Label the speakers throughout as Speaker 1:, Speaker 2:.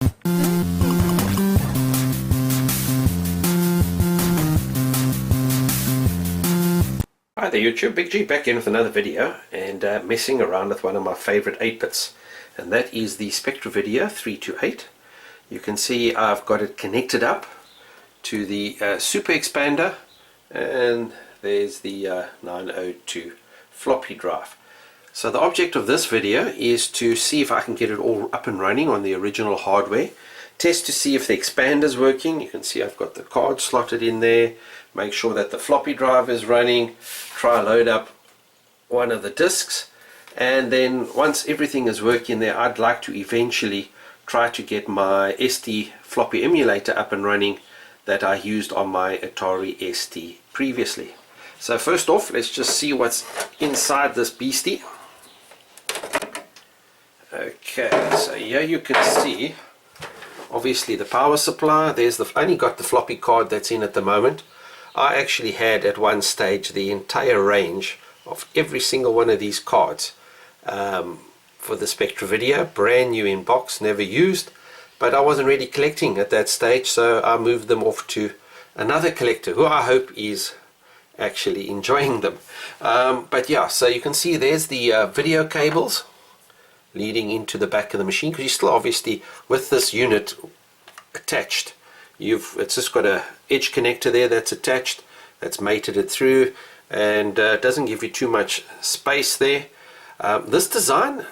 Speaker 1: Hi there YouTube, Big G back in with another video, and messing around with one of my favorite 8-bits, and that is the SpectraVideo 328. You can see I've got it connected up to the Super Expander, and there's the 902 floppy drive. So the object of this video is to see if I can get it all up and running on the original hardware. Test to see if the expander is working. You can see I've got the card slotted in there. Make sure that the floppy drive is running. Try load up one of the disks, and then once everything is working there, I'd like to eventually try to get my SD floppy emulator up and running that I used on my Atari ST previously. So first off, let's just see what's inside this beastie. Okay, so here you can see obviously the power supply. There's the only got the floppy card that's in at the moment. I actually had at one stage the entire range of every single one of these cards for the SpectraVideo, brand new in box, never used, but I wasn't really collecting at that stage, so I moved them off to another collector who I hope is actually enjoying them. But yeah, so you can see there's the video cables leading into the back of the machine, because you still obviously with this unit attached, it's just got a edge connector there that's attached, that's mated it through, and doesn't give you too much space there. This design,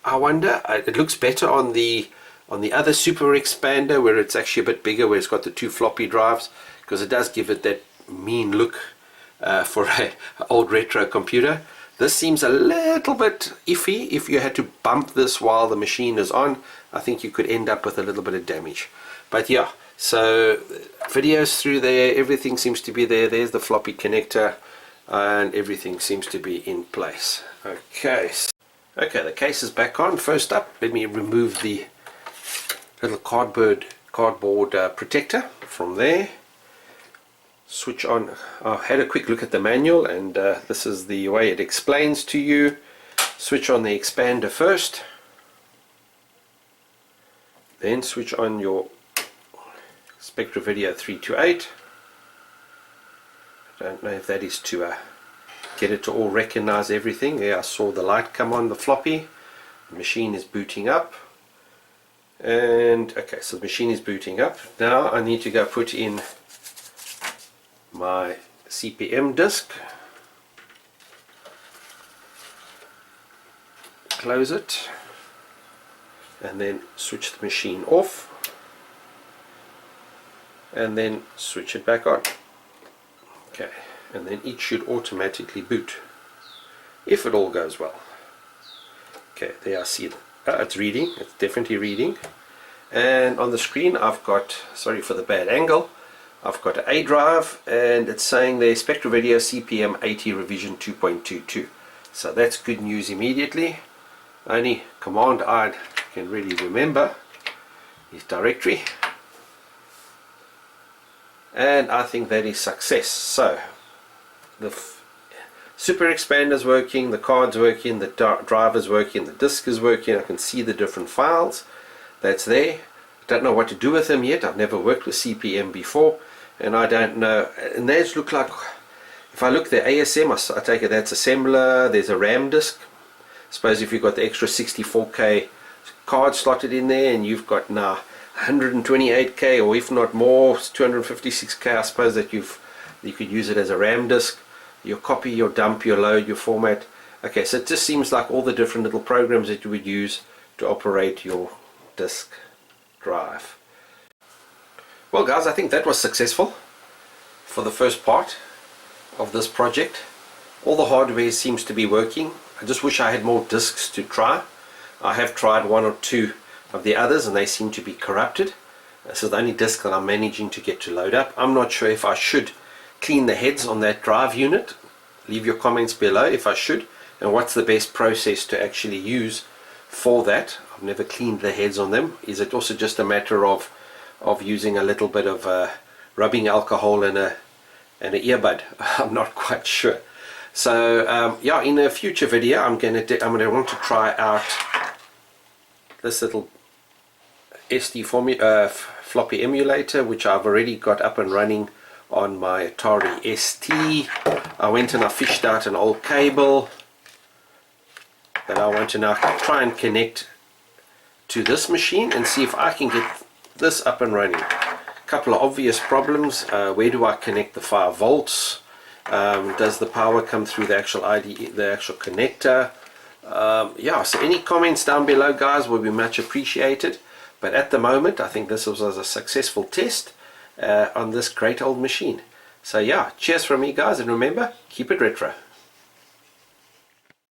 Speaker 1: I wonder, it looks better on the other Super Expander, where it's actually a bit bigger, where it's got the two floppy drives, because it does give it that mean look for an old retro computer. This seems a little bit iffy. If you had to bump this while the machine is on, I think you could end up with a little bit of damage. But yeah, so videos through there, everything seems to be there. There's the floppy connector, and everything seems to be in place. Okay, the case is back on. First up, let me remove the little cardboard protector from there. Switch on. I had a quick look at the manual, and this is the way it explains to you. Switch on the expander first, then switch on your SpectraVideo 328. I don't know if that is to get it to all recognize everything. There, I saw the light come on the floppy. The machine is booting up, and okay, so the machine is booting up. Now I need to go put in my CPM disk, close it, and then switch the machine off, and then switch it back on. Okay, and then it should automatically boot if it all goes well. Okay, there I see it. It's reading, it's definitely reading, and on the screen I've got, sorry for the bad angle, I've got an A drive, and it's saying there SpectraVideo CPM 80 revision 2.22. So that's good news immediately. Only command I can really remember is directory, and I think that is success. So the Super Expander is working, the card's working, the drive is working, the disk is working. I can see the different files that's there. Don't know what to do with them yet. I've never worked with CPM before, and I don't know. And those look like, if I look there, ASM, I take it that's assembler. There's a RAM disk. I suppose if you've got the extra 64K card slotted in there, and you've got now 128K, or if not more, 256K, I suppose that you could use it as a RAM disk. Your copy, your dump, your load, your format. Okay, so it just seems like all the different little programs that you would use to operate your disk drive. Well guys, I think that was successful for the first part of this project. All the hardware seems to be working. I just wish I had more disks to try. I have tried one or two of the others, and they seem to be corrupted. This is the only disk that I'm managing to get to load up. I'm not sure if I should clean the heads on that drive unit. Leave your comments below if I should, and what's the best process to actually use for that. I've never cleaned the heads on them. Is it also just a matter of using a little bit of rubbing alcohol and an earbud? I'm not quite sure. So yeah, in a future video I'm gonna want to try out this little floppy emulator, which I've already got up and running on my Atari ST. I went and I fished out an old cable that I want to now try and connect to this machine and see if I can get this up and running. A couple of obvious problems. Where do I connect the 5 volts? Does the power come through the actual the actual connector? Yeah, so any comments down below, guys, will be much appreciated. But at the moment, I think this was a successful test on this great old machine. So yeah, cheers from me, guys, and remember, keep it retro.